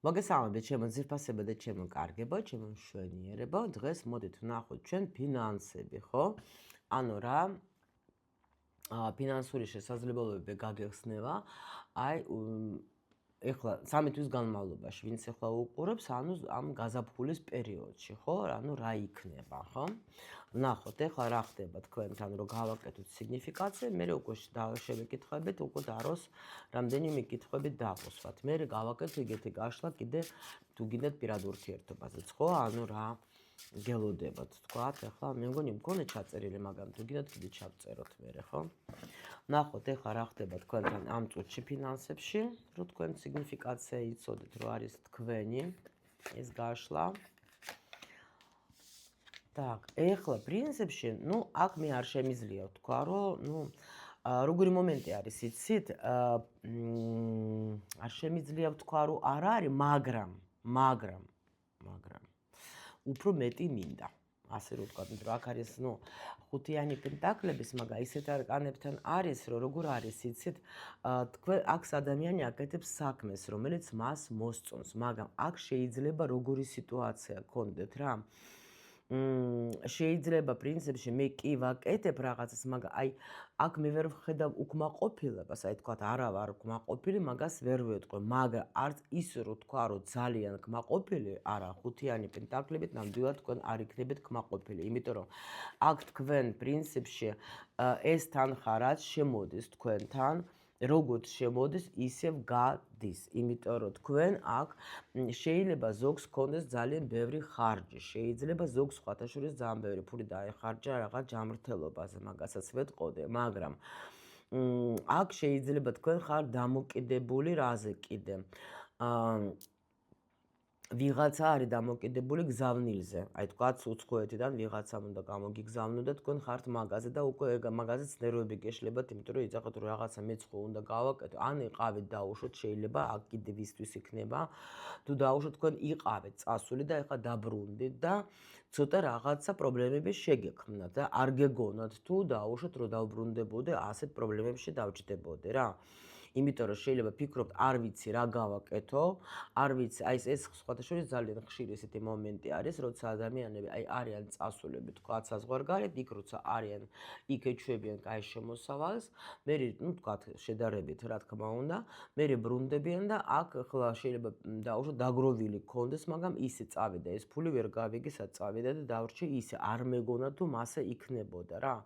მოგესალმებით, ჩემო ძირფასებო და ჩემო კარგებო, ჩემო მშვენიერებო. დღეს მოდით ვნახოთ ჩვენ ფინანსები, ხო? ანუ რა ფინანსური შესაძლებლობები გაგეხსნება. აი ეხლა 3 თვის განმავლობაში, ვინც ეხლა უყურებს, ანუ ამ გაზაფხულის პერიოდში, ხო? ანუ რა იქნება, ხო? ვნახოთ, ეხლა რა ხდება თქვენთან, რომ გავაკეთოთ სიგნიფიკაცია, მე უკვე შევეკითხებით, უკვე დაროს რამდენიმე კითხვები დავუსვათ. მე გავაკეთე ეგეთი გაშლა კიდე თუ გინდათ პირად ურთიერთობაზეც, ხო? ანუ რა გელოდებათ, თქვათ, ეხლა მე მგონი მქონე ჩაწერილი, მაგრამ თუ გინდათ კიდე ჩავწეროთ მე, ხო? ნახოთ, ეხლა რა ხდება თქვენთან ამ წუთში ფინანსებში, რომ თქვენ სიგნიფიკაცია იცოდეთ, რომ არის თქვენი ეს გაშლა. Так, ეხლა პრინციპში, აქ მე არ შემიძლია ვთქვა, რომ როგორი მომენტი არის, იცით? არ შემიძლია ვთქვა, რომ არ არის, მაგრამ უფრო მეტი მინდა. ასე რომ ვთქვა, რომ აქ არის, ხუთიანი პენტაკლების, მაგრამ ისეთ არკანებთან არის, რომ როგორ არის, იცით? თქვენ აქ ადამიანი აკეთებს საქმეს, რომელიც მას მოსწონს, მაგრამ აქ შეიძლება როგორი სიტუაცია გქონდეთ რა. შეიძლება პრინციპში მე კი ვაკეთებ რაღაცას, მაგრამ აი აქ მე ვერ ვხედავ უკმაყოფილებას, აი თქვათ არა ვარ უკმაყოფილი, მაგას ვერ ვეტყვი, მაგრამ არც ის რომ თქვა, რომ ძალიან კმაყოფილი, არა, ხუთიანი პენტაკლებით ნამდვილად თქვენ არ იქნებით კმაყოფილი, იმიტომ რომ აქ თქვენ პრინციპში ეს თანხა რაც შემოდის თქვენთან, როგორც შემოდის, ისევ გადის, იმიტომ რომ თქვენ აქ შეიძლება ზოგს გქონდეს ძალიან ბევრი ხარჯი, შეიძლება ზოგს სხვათა შორის ძალიან ბევრი ფული დაეხარჯა რაღაც ჯანმრთელობაზე, მაგასაც ვეტყოდე, მაგრამ აქ შეიძლება თქვენ ხარ დამოკიდებული რაზე კიდე. ვიღაცა არის დამოკიდებული გზავნილზე. აი თქვათ უცხოეთიდან ვიღაცამ უნდა გამოგიგზავნო და თქვენ ხართ მაღაზია და უკვე მაღაზიას ნერვები გეშლებათ, იმიტომ რომ იცახოთ რომ რაღაცა მეცხო უნდა გავაკეთო. ან იყავით დაუშვოთ, შეიძლება აქ კიდე ვისთვის იქნება. თუ დაუშვოთ თქვენ იყავით წასული და ეხლა დაბრუნდით და ცოტა რაღაცა პრობლემები შეგექმნათ და არ გეგონათ თუ დაუშვოთ რომ დავბრუნდებოდე ასეთ პრობლემებში დავჭდებოდე რა. იმიტომ რომ შეიძლება ფიქრობთ, არ ვიცი რა გავაკეთო, არ ვიცი, აი ეს სხვათა შორის ძალიან ხშირი ესეთი მომენტი არის, როცა ადამიანები აი არიან წასულები, თქვათ საზღვარგარეთ, იქ როცა არიან, იქ ეჩვევიან კაი შემოსავალს, მე თქვათ შედარებით, რა თქმა უნდა, მე ბრუნდებიან და აქ ხლა შეიძლება დაუშვათ დაგროვილი გქონდეს, მაგრამ ისე წავიდა ეს ფული ვერ გავიგე სად წავიდა და დავრჩი ისე, არ მეგონა თუ მასე იქნებოდა რა.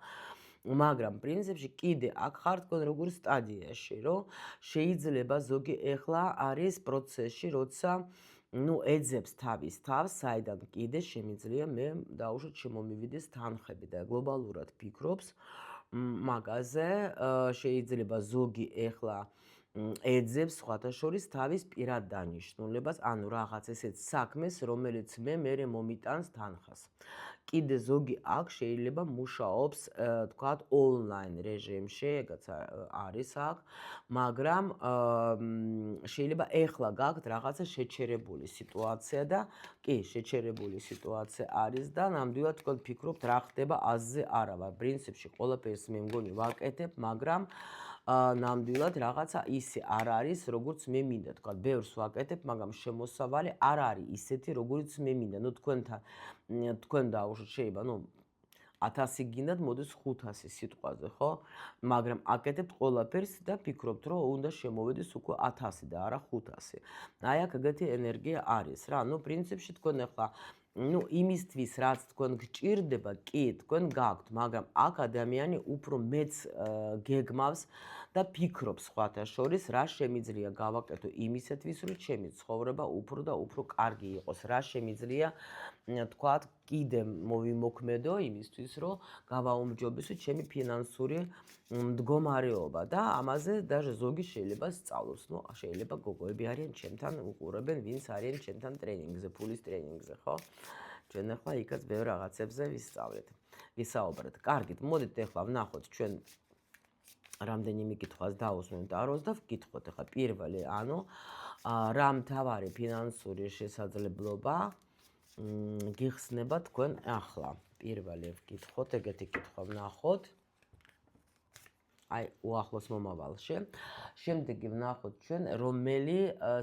მაგრამ პრინციპში კიდე აქ ხარ თქვენ როგორ სტადიაში, რომ შეიძლება ზოგი ეხლა არის პროცესში, როცა ეძებს თავის თავს, საიდან კიდე შემიძლია მე დაუშვათ შემომივიდეს თანხები და გლობალურად ფიქრობს მაგაზე, შეიძლება ზოგი ეხლა ეძებს სხვათა შორის თავის პირად დანიშნულებას, ანუ რაღაც ესეთ საქმეს, რომელიც მე მომიტანს თანხას. კიდე ზოგი აქ შეიძლება მუშაობს, თქვათ, ონლაინ რეჟიმში, ეგაც არის აქ, მაგრამ შეიძლება ეხლა გაქვთ რაღაცა შეჩერებული სიტუაცია და კი, შეჩერებული სიტუაცია არის და ნამდვილად თქვენ ფიქრობთ, რა ხდება აზზე არა ვარ. პრინციპში ყველაფერს მე მგონი ვაკეთებ, მაგრამ ნამდვილად რაღაცა ისე არ არის, როგორც მე მინდა, თქვათ, ბევრს ვაკეთებ, მაგრამ შემოსავალი არ არის ისეთი, როგორც მე მინდა. თქვენ დაუშვათ შეიძლება, 1000 გინდათ, მოდის 500 სიტყვაზე, ხო? მაგრამ აკეთებთ ყველაფერს და ფიქრობთ, რომ უნდა შემოვიდეს უკვე 1000 და არა 500. აი აქ ეგეთი ენერგია არის რა. პრინციპში თქვენ ახლა იმისთვის რაც თქვენ გჭირდება, კი, თქვენ გაქვთ, მაგრამ აქ ადამიანი უფრო მეც გეგმავს და ფიქრობს სხვათა შორის, რა შემიძლია გავაკეთო იმისათვის, რომ ჩემი ცხოვრება უფრო და უფრო კარგი იყოს, რა შემიძლია თქვათ, კიდე მოვიმოქმედო იმისთვის, რომ გავაუმჯობესო ჩემი ფინანსური მდგომარეობა და ამაზე даже ზოგი შეიძლება სწავლოს. შეიძლება გოგოები არიან ჩემთან უყურებენ, ვინც არიან ჩემთან ტრენინგზე, ფულის ტრენინგზე, ხო? ჩვენ ახლა იქაც ბევრ რაღაცებზე ვისაუბრეთ. კარგით, მოდით ახლა ვნახოთ ჩვენ რამდენიმე კითხვას დავუსვენთ აროს და ვკითხოთ ახლა პირველი, ანუ რა მთავარი ფინანსური შესაძლებლობა გიხსნება თქვენ ახლა. პირველი ვკითხოთ, ეგეთი კითხვა ვნახოთ. აი უახლოს მომავალში. შემდეგი ვნახოთ ჩვენ რომელი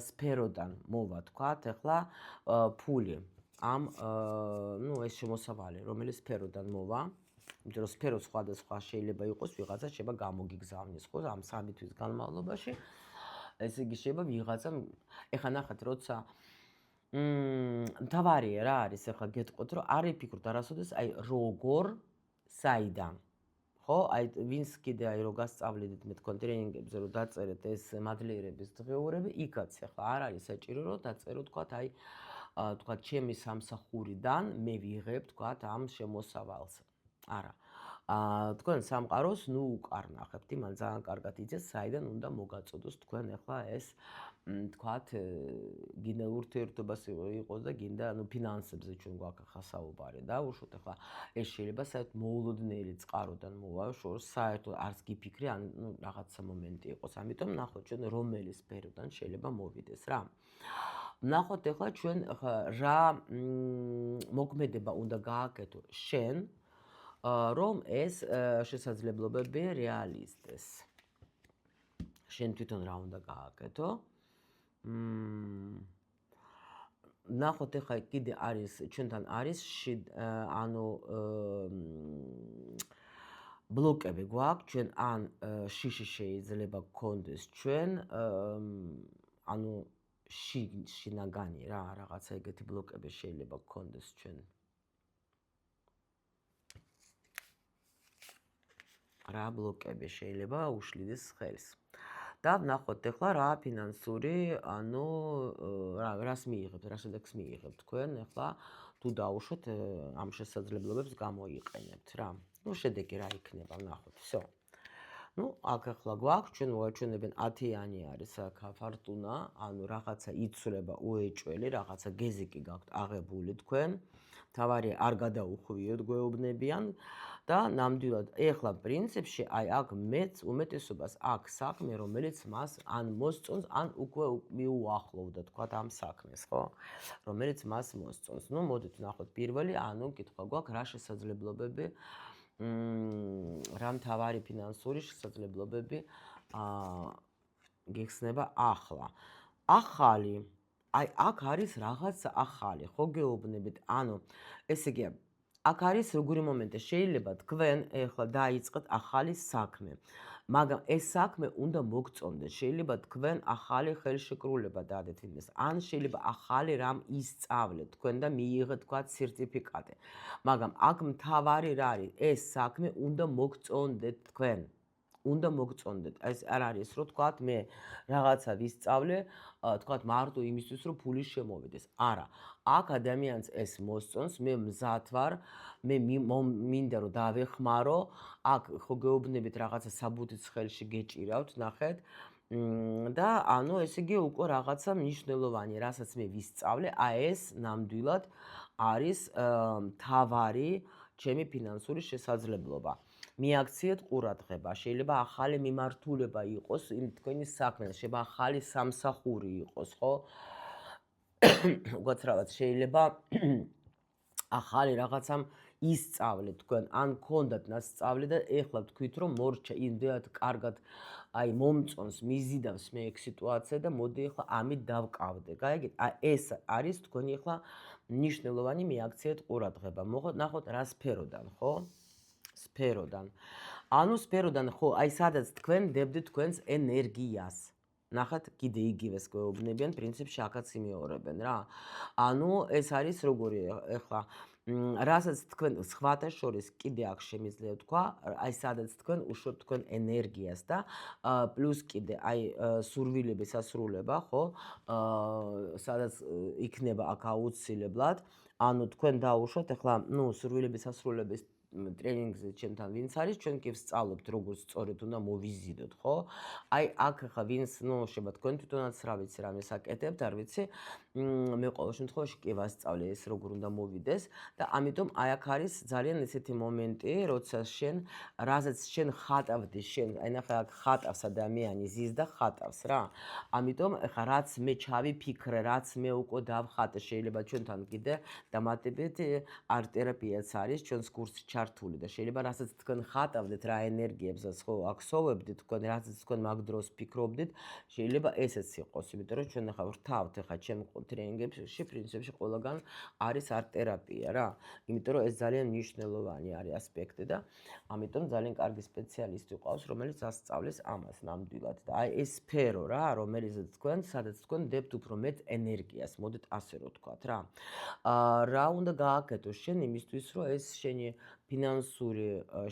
სფეროდან მოვა თქვათ ახლა ფული ამ ეს შემოსავალი რომელი სფეროდან მოვა. იმიტომ რომ სფერო სხვადასხვა შეიძლება იყოს, ვიღაცა შეიძლება გამოგიგზავნის, ხო, ამ 3 თვის განმავლობაში. ესე იგი შეიძლება ვიღაცა ეხლა ნახეთ, როცა მთავარია რა არის, ახლა გეტყვით, რომ არ იფიქროთ არასოდეს აი როგორ, საიდან. ხო, აი ვინც კიდე აი რო გასწავლიდით მე თქვენ ტრენინგებზე რომ დაწერეთ ეს მადლიერების დღეურები, იქაც ახლა არ არის საჭირო რომ დაწერო თქვათ აი თქვათ ჩემი სამსახურიდან მე ვიღებ თქვათ ამ შემოსავალს. არა. თქვენ სამყაროს ნუ უკარნახებთ, იმან ძალიან კარგად იცით, საიდან უნდა მოგაწოდოს თქვენ ახლა ეს თქვათ გინდა ურთიერთობას იყოს და გინდა ანუ ფინანსებზე ჩვენ გვაქვს ახლა საუბარი და უშუალოდ ახლა ეს შეიძლება საერთოდ მოულოდნელი წყაროდან მოვა, შორს საერთოდ არც გიფიქრე, ან ნუ რაღაცა მომენტი იყოს. ამიტომ ნახოთ ჩვენ რომელი სფეროდან შეიძლება მოვიდეს რა. ნახოთ ახლა ჩვენ რა მოქმედება უნდა გააკეთო შენ რომ ეს შესაძლებლობები რეალიზდეს. შენ თვითონ რა უნდა გააკეთო? ნახოთ ახლა კიდე არის ჩვენთან არის ანუ ბლოკები გვაქვს ჩვენ ან შიში შეიძლება გქონდეს ჩვენ ანუ შინაგანი რა რაღაცა ეგეთი ბლოკები შეიძლება გქონდეს ჩვენ რა ბლოკები შეიძლება უშლიდეს ხელს. და ვნახოთ ახლა რა ფინანსური, ანუ რას მიიღებთ, რა შედეგს მიიღებთ თქვენ ახლა თუ დაუშვათ ამ შესაძლებლობებს გამოიყენებთ რა. ნუ შედეგი რა იქნება, ვნახოთ. всё. ნუ აქ ახლა გვაქვს ჩვენ მოვაჩვენებენ 10-იანი არის აქ ფარტუნა, ანუ რაღაცა იცვლება უეჭველი, რაღაცა გეზიკი გაქვთ აღებული თქვენ. თავარია არ გადაუხვიოთ გვეუბნებიან და ნამდვილად ეხლა პრინციპში აი აქ მეც უმეტესობას აქ საქმე რომელიც მას ან მოსწონს ან უკვე მიუახლოვდა თქვათ ამ საქმეს, ხო? რომელიც მას მოსწონს. ნუ მოდით ვნახოთ პირველი, ანუ კითხვა გვაქვს რა შესაძლებლობები რა მთავარი ფინანსური შესაძლებლობები გიხსნება ახლა. ახალი აი აქ არის რაღაცა ახალი, ხო გეუბნებით? ანუ ესე იგი აქ არის როგორი მომენტი, შეიძლება თქვენ ახლა დაიწყეთ ახალი საქმე, მაგრამ ეს საქმე უნდა მოგწონდეს, შეიძლება თქვენ ახალი ხელშეკრულება დადეთ იმას, ან შეიძლება ახალი რამ ისწავლეთ თქვენ და მიიღეთ თქვათ სერტიფიკატი, მაგრამ აქ მთავარი რა არის, ეს საქმე უნდა მოგწონდეთ თქვენ. უნდა მოგწონდეთ. ეს არ არის რომ თქვათ მე რაღაცა ვისწავლე, თქვათ მარტო იმისთვის რომ ფული შემოვიდეს. არა. აქ ადამიანს ეს მოსწონს, მე მზად ვარ, მე მინდა რომ დავეხმარო, აქ ხო გეუბნებით რაღაცა საბუთიც ხელში გეჭირავთ, ნახეთ. და ანუ ესე იგი უკვე რაღაცა მნიშვნელოვანი, რასაც მე ვისწავლე, აი ეს ნამდვილად არის მთავარი ჩემი ფინანსური შესაძლებლობა. მიაქციეთ ყურადღება, შეიძლება ახალი მიმართულება იყოს იმ თქვენი საქმეს, შეიძლება ახალი სამსახური იყოს, ხო? უცრავად შეიძლება ახალი რაღაცამ ისწავლეთ თქვენ, ან გქონდათ ნასწავლი და ეხლა თქვით რომ მორჩა იმდენად კარგად აი მომწონს, მიზიდავს მე ეგ სიტუაცია და მოდი ეხლა ამით დავკავდე. გაიგეთ? აი ეს არის თქვენი ეხლა მნიშვნელოვანი მიაქციეთ ყურადღება. ნახოთ რა სფეროდან, ხო? სფეროდან. ანუ სფეროდან ხო, აი სადაც თქვენ დებდით თქვენს ენერგიას. ნახეთ, კიდე იგივეს გვეუბნებიან, პრინციპში აქაც იმეორებენ რა. ანუ ეს არის როგორი ეხლა რასაც თქვენ სხვათა შორის კიდე აქ შემიძლია თქვა, აი სადაც თქვენ უშუალოდ თქვენ ენერგიას და პლუს კიდე აი სურვილების ასრულება, ხო? სადაც იქნება აქ აუცილებლად, ანუ თქვენ დაუშვათ ეხლა, ნუ სურვილების ასრულების ტრენინგზე ჩემთან ვინც არის, ჩვენ კი ვსწავლობთ როგორც სწორედ უნდა მოვიზიდოთ, ხო? აი აქ ახლა ვინც, ნუ შეიძლება თქვენ თვითონაც რა ვიცი, რამეს აკეთებთ, არ ვიცი. მე ყოველ შემთხვევაში კი ვასწავლე ეს როგორ უნდა მოვიდეს და ამიტომ აი აქ არის ძალიან ესეთი მომენტი, როცა შენ, რაზეც შენ ხატავდი, შენ, აი ნახე აქ ხატავს ადამიანი, ზის და ხატავს რა. ამიტომ ახლა რაც მე ჩავიფიქრე, რაც მე უკვე დავხატე, შეიძლება ჩვენთან კიდე დამატებით არტ-თერაპიაც არის, ჩვენს კურსში ჩართული და შეიძლება რასაც თქვენ ხატავდეთ რა ენერგიებსაც ხო აქსოვებდით თქვენ რასაც თქვენ მაგ დროს ფიქრობდით შეიძლება ესეც იყოს იმიტომ რომ ჩვენ ახლა ვრთავთ ახლა ჩემ ტრენინგებში პრინციპში ყველგან არის არტ-თერაპია რა იმიტომ რომ ეს ძალიან მნიშვნელოვანი არის ასპექტი და ამიტომ ძალიან კარგი სპეციალისტი ყავს რომელიც ასწავლის ამას ნამდვილად და აი ეს სფერო რა რომელიც თქვენ სადაც თქვენ დებთ უფრო მეტ ენერგიას მოდით ასე რომ ვთქვათ რა რა უნდა გააკეთო შენ იმისთვის რომ ეს შენი ფინანსური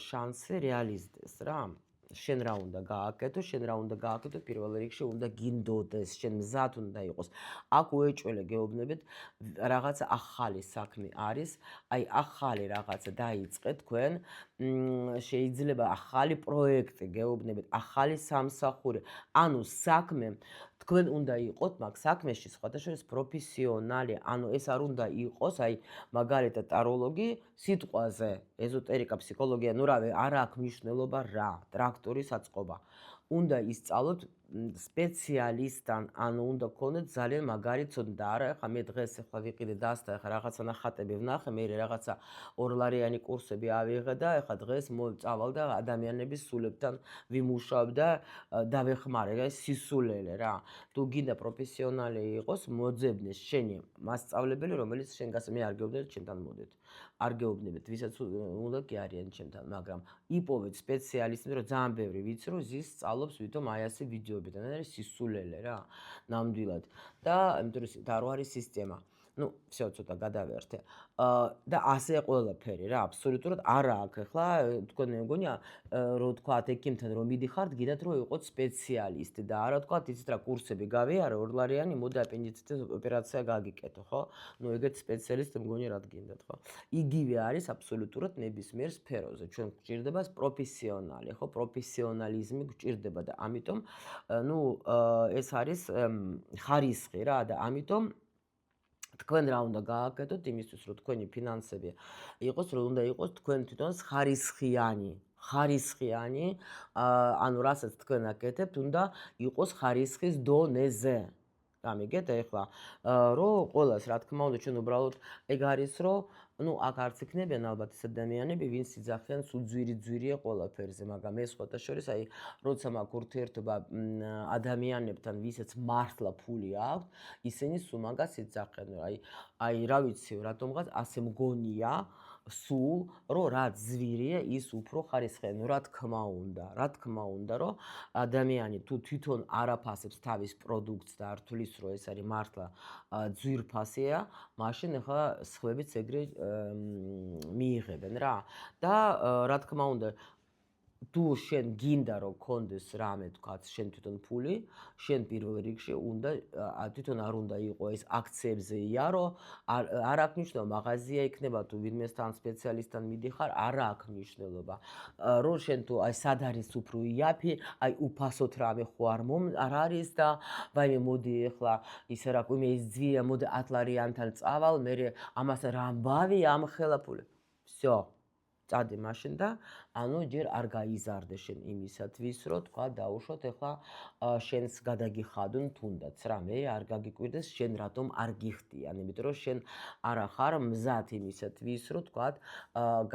შანსი რეალიზდეს რა შენ რა უნდა გააკეთო შენ რა უნდა გააკეთო პირველ რიგში უნდა გინდოდეს შენ მზად უნდა იყოს აქ უეჭველე გეუბნებით რაღაცა ახალი საქმე არის აი ახალი რაღაცა დაიწყეთ თქვენ შეიძლება ახალი პროექტი გეუბნებით ახალი სამსახური ანუ საქმე თქვენ უნდა იყოთ მაგ საქმეში სხვადასხვა პროფესიონალი ანუ ეს არ უნდა იყოს აი მაგალითად ტაროლოგი სიტყვაზე ეზოტერიკა ფსიქოლოგია ნუ რავი არ აქვს მნიშვნელობა რა ტრაქტორის აწყობა უნდა ისწავლოთ სპეციალისტთან ანუ უნდა გქონდეთ ძალიან მაგარი ცოდნა და არა ეხლა მე დღეს ეხლა ვიყიდე დასთა ეხლა რაღაცა ნახატები ვნახე მე რაღაცა ორლარიანი კურსები ავიღე და ეხლა დღეს მოვწავალ და ადამიანების სულებთან ვიმუშავ და დავეხმარე ეს სისულელე რა თუ გინდა პროფესიონალი იყოს მოძებნეს შენი მასწავლებელი რომელიც შენ გასა მე არ გეუბნებით ჩემთან მოდეთ არ გეუბნებით ვისაც უნდა კი არიან ჩემთან მაგრამ იპოვეთ სპეციალისტი რომ ძალიან ბევრი ვიცი რომ ზის სწავლობს ვითომ აი ასე ვიდეოებიდან არის სისულელე რა ნამდვილად და იმიტომ რომ და რო არის სისტემა ну всё ცოტა გადავერთე და ასე ყველაფერი რა აბსოლუტურად არა აქვს ახლა თქვენ მეგონია რომ თქვათ ექიმთან რომ მიდიხართ გიდათ რომ იყოთ სპეციალისტი და არა თქვათ იცით რა კურსები გავიარე ორლარიანი მოდი აპენდიციტის ოპერაცია გაგიკეთო ხო ну ეგეთ სპეციალისტი მგონი რა გინდათ ხო იგივე არის აბსოლუტურად ნებისმიერ სფეროზე ჩვენ გვჭირდება პროფესიონალი ხო პროფესიონალიზმი გვჭირდება და ამიტომ ну ეს არის ხარისხი რა და ამიტომ თქვენ რა უნდა გააკეთოთ იმისთვის რომ თქვენი ფინანსები იყოს რომ უნდა იყოს თქვენ თვითონ ხარისხიანი ანუ რასაც თქვენ აკეთებთ უნდა იყოს ხარისხის დონეზე გამიგეთ ეხლა რომ ყოველას რა თქმა უნდა ჩვენ უბრალოდ ეგ არის რომ ну აქ არც იქნებიან ალბათ ეს ადამიანები ვინც იძახიან სულ ძვირია ყველაფერზე მაგრამ ეს სხვადასხვა აი როცა მაქვს ურთიერთობა ადამიანებთან ვისაც მართლა ფული აქვს ისინი სულ მაგას იძახიან აი რა ვიცი რატომღაც ასე მგონია სულ რომ რაც ზვირია ის უფრო ხარისხიანი ну რა თქმა უნდა რომ ადამიანი თუ თვითონ არაფასებს თავის პროდუქტს და არ თulis რომ ეს არის მართლა ძვირფასია მაშინ ახლა სხვებიც ეგრე მიიღებენ რა და რა თქმა უნდა თუ შენ გინდა რომ გქონდეს რამე თქვათ შენ თვითონ ფული შენ პირველ რიგში უნდა თვითონ არ უნდა იყოს ეს აქციებზე იარო არ აქვს მნიშვნელობა მაღაზია იქნება თუ ვინმესთან სპეციალისტთან მიდიხარ არ აქვს მნიშვნელობა რომ შენ თუ აი სად არის უფრო იაფი აი უფასოდ რამე ხო არ არის და ვაიმე მოდი ახლა ისე რა მე ის ძია მოდი 10 ლარიანთან წავალ მე ამას რამბავი ამ ხელაფული всё წადი მაშინ და ანუ ჯერ არ გაიზარდე შენ იმისათვის რომ თქვა დაუშვოთ ახლა შენს გადაგიხადონ თუნდაც რა მე არ გაგიკვირდეს შენ რატომ არ გიხდიან იმიტომ რომ შენ არ ახარ მზად იმისათვის რომ თქვა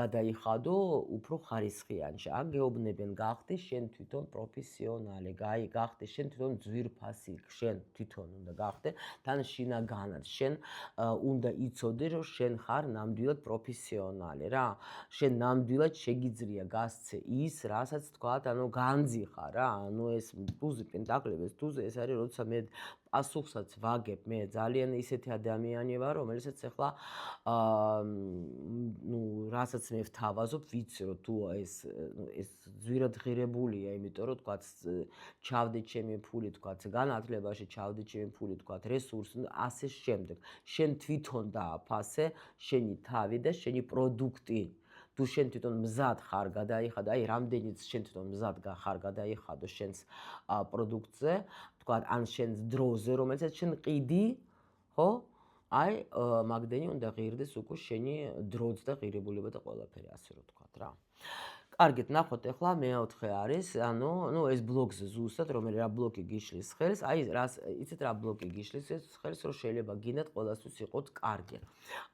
გადაიხადო უფრო ხარისხიანი აქ გეუბნებენ გახდი შენ თვითონ პროფესიონალი გახდი შენ თვითონ ძვირფასი შენ თვითონ უნდა გახდე თან შინაგანად შენ უნდა იცოდე რომ შენ ხარ ნამდვილად პროფესიონალი რა შენ ნამდვილად შეგიძლია გასცე ის, რასაც თქვათ, ანუ განძიხა რა, ანუ ეს ტუზი პენტაკლების ტუზი ეს არის, როცა მე პასუხსაც ვაგებ, მე ძალიან ისეთი ადამიანი ვარ, რომელსაც ახლა ну, რასაც მე ვთავაზობ, ვიცი რომ თუ ეს ძვირად ღირებულია, იმიტომ რომ თქვათ, ჩავდე ჩემი ფული, თქვათ, განათლებაში ჩავდე ჩემი ფული, თქვათ, რესურსი, ასე შემდეგ. შენ თვითონ დააფასე, შენი თავი და შენი პროდუქტი. თუ შენ თვითონ მზად ხარ გადაიხადო, აი რამდენიც შენ თვითონ მზად ხარ გადაიხადო შენს პროდუქტზე, თქვა ან შენს დროზე, რომელსაც შენ ყიდი, ხო? აი მაგდენი უნდა ღირდეს უკვე შენი დროც და ღირებულება და ყველაფერი, ასე რომ თქვა რა. კარგით, ნახოთ ახლა მეოთხე არის, ანუ ეს ბლოკზე ზუსტად რომელი რა ბლოკი გიშლის ხელს, აი რას იცით რა ბლოკი გიშლის ხელს, რომ შეიძლება გინდათ ყველასთვის იყოთ კარგი.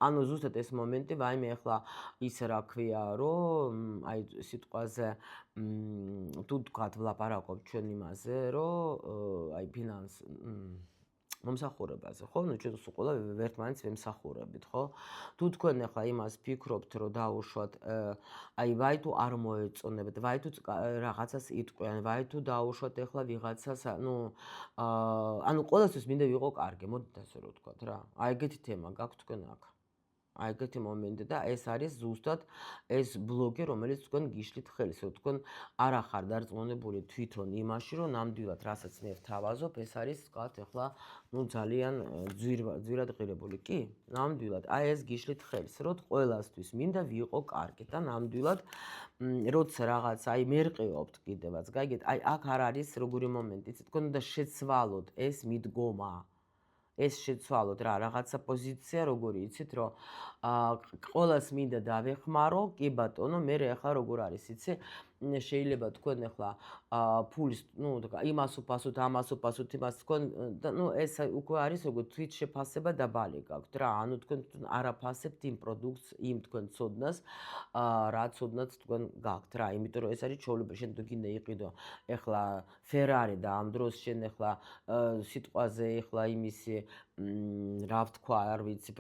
ანუ ზუსტად ეს მომენტი, ვაიმე ახლა ის რა ქვია, რომ აი სიტყვაზე თუ თქვათ ვლაპარაკობ ჩვენ იმაზე, რომ აი ფინანს მომსახურებაზე, ხო? ნუ ჩვენ სულ ყველა ერთმანეთს ვემსახურებით, ხო? თუ თქვენ ახლა იმას ფიქრობთ, რომ დაუშვათ, აი ვაი თუ არ მოეწონებთ, ვაი თუ რაღაცას იტყვიან, ვაი თუ დაუშვათ ახლა ვიღაცას, ანუ ყველასთვის მინდა ვიყო კარგი, მოდით ასე რომ ვთქვათ რა. აი ეგეთი თემა გაქვთ თქვენ აქ. აი ეგეთი მომენტი და ეს არის ზუსტად ეს ბლოკი, რომელიც თქვენ გიშლით ხელს, რომ თქვენ არ ახარ დარწმუნებული თვითონ იმაში, რომ ნამდვილად რასაც მე ვთავაზობ, ეს არის თქვათ ახლა ნუ ძალიან ძვირად ღირებული. კი, ნამდვილად, აი ეს გიშლით ხელს, რომ ყველასთვის მინდა ვიყო კარგი და ნამდვილად როცა რაღაც აი მერყეობთ კიდევაც, გაიგეთ, აი აქ არ არის როგორი მომენტი, იცით, თქვენ უნდა შეცვალოთ ეს მიდგომა. ეს შეცვალოთ რა, რაღაცა პოზიცია როგორი, იცით, რომ ყველას მინდა დავეხმარო, კი ბატონო, მე ახლა როგორ არის, იცი? შეიძლება თქვენ ახლა ფულის, ნუ იმას უფასოთ, ამას უფასოთ, იმას თქვენ და ნუ ეს უკვე არის როგორ თვით შეფასება და ბალი გაქვთ რა. ანუ თქვენ არ აფასებთ იმ პროდუქტს, იმ თქვენ ცოდნას, რა ცოდნაც თქვენ გაქვთ რა. იმიტომ რომ ეს არის ჩვეულება, შენ თუ გინდა იყიდო ახლა ფერარი და ამ დროს შენ ახლა სიტყვაზე ახლა იმისი რა ვთქვა, არ ვიცი,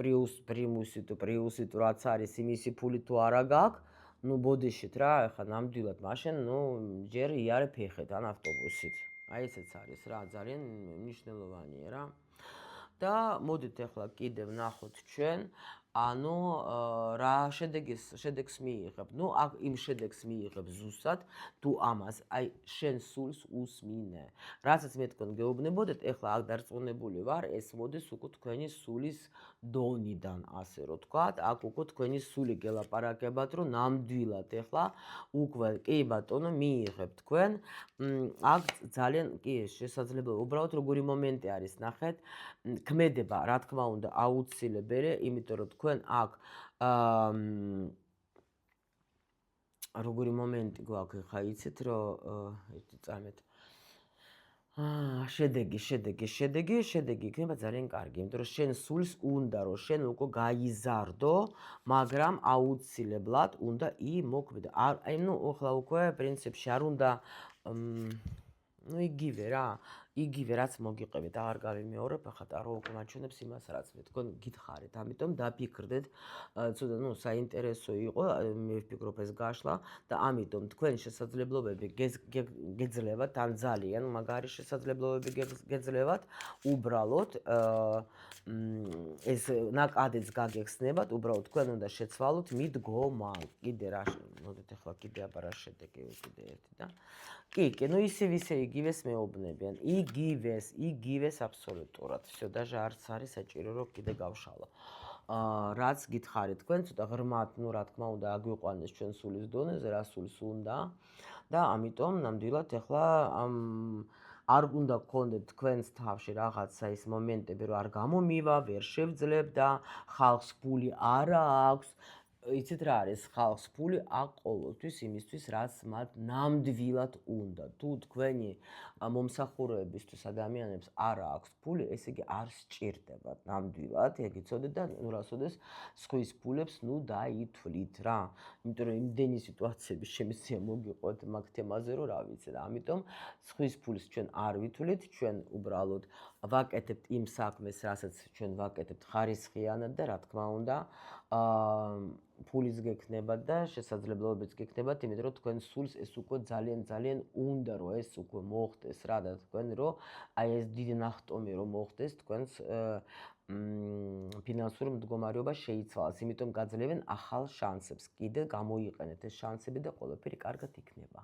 პრიმუსი თუ პრიუსი თუ რაც არის, იმისი ფული თუ არა გაქვს, ნუ ბოდიშით რა, ახლა ნამდვილად, მაშინ ნუ ჯერ იარე ფეხით ან ავტობუსით. აი ესეც არის რა, ძალიან მნიშვნელოვანია რა. და მოდით ახლა კიდევ ნახოთ ჩვენ, ანუ რა შედეგს მიიღებ. ნუ აქ იმ შედეგს მიიღებ ზუსტად, თუ ამას, აი შენ სულს უსმინე. რასაც მე თქვენ გეუბნებოდეთ, ახლა აქ დარწმუნებული ვარ, ეს მოდის უკვე თქვენი სულის დონიდან, ასე რომ ვთქვათ, აქ უკვე თქვენი სული გელაპარაკებათ, რომ ნამდვილად ახლა უკვე კი ბატონო მიიღებ თქვენ. აქ ძალიან კი შესაძლებელი, უბრალოდ როგორი მომენტი არის, ნახეთ, ქმედება, რა თქმა უნდა, აუცილებელი, იმიტომ რომ თქვენ აქ როგორი მომენტი გვაქვს, ხა იცით, რომ წამეთ შედეგი იქნება ძალიან კარგი, იმიტომ რომ შენ სულს უნდა, რომ შენ უკვე გაიზარდო, მაგრამ აუცილებლად უნდა იმოქმედო. აი ნუ ახლა უკვე პრინციპში არ უნდა ნუ იგივე რაც მოგიყევით, აღარ გავიმეორებ, ახლა ტარო უკვე მაჩვენებს იმას, რაც მე თქვენ გითხარით, ამიტომ დაფიქრდეთ, ცოტა ნუ საინტერესო იყო, მე ვფიქრობ ეს გაშლა და ამიტომ თქვენ შესაძლებლობები გეძლევათ, ან ძალიან მაგარი შესაძლებლობები გეძლევათ, უბრალოდ ეს ნაკადიც გაგეხსნებათ, უბრალოდ თქვენ უნდა შეცვალოთ მიდგომა. კიდე რა, მოდით ახლა კიდე აბა შედეგი კიდე ერთი და კი, ნუ ისე იგივეს მეუბნებიან, იგივეს აბსოლუტურად. всё, даже არც არის საჭირო რომ კიდე გავშალო. რაც გითხარით თქვენ, ცოტა ღრმად, ნუ რა თქმა უნდა, აგვიყვანეს ჩვენ სულის დონეზე, რა სულს უნდა და ამიტომ ნამდვილად ახლა არ უნდა გქონდეთ თქვენს თავში რაღაცა ის მომენტები, რომ არ გამომივა, ვერ შევძლებ და ხალხს ფული არ აქვს. იცით რა არის, ხალხს ფული აქვს ყოველთვის იმისთვის, რაც მათ ნამდვილად უნდა. თუ თქვენი მომსახურებისთვის ადამიანებს არ აქვს ფული, ესე იგი არ სჭირდებათ ნამდვილად, ეგ იცოდეთ და ნუ რასოდეს სხვის ფულებს ნუ დაითვლით რა. იმიტომ რომ იმდენი სიტუაციები შემიძლია მოგიყვოთ მაგ თემაზე, რომ რა ვიცი რა. ამიტომ სხვის ფულს ჩვენ არ ვითვლით, ჩვენ უბრალოდ ვაკეთებთ იმ საქმეს, რასაც ჩვენ ვაკეთებთ ხარისხიანად და რა თქმა უნდა, ფულის გექნებათ და შესაძლებლობებიც გექნებათ, იმიტომ რომ თქვენ სულს ეს უკვე ძალიან უნდა, რომ ეს უკვე მოხდეს რა და თქვენ რომ აი ეს დიდი ნახტომი რომ მოხდეს თქვენს ფინანსურ მდგომარეობა შეიცვალოს, იმიტომ გაძლევენ ახალ შანსებს. კიდე გამოიყენეთ ეს შანსები და ყველაფერი კარგად იქნება.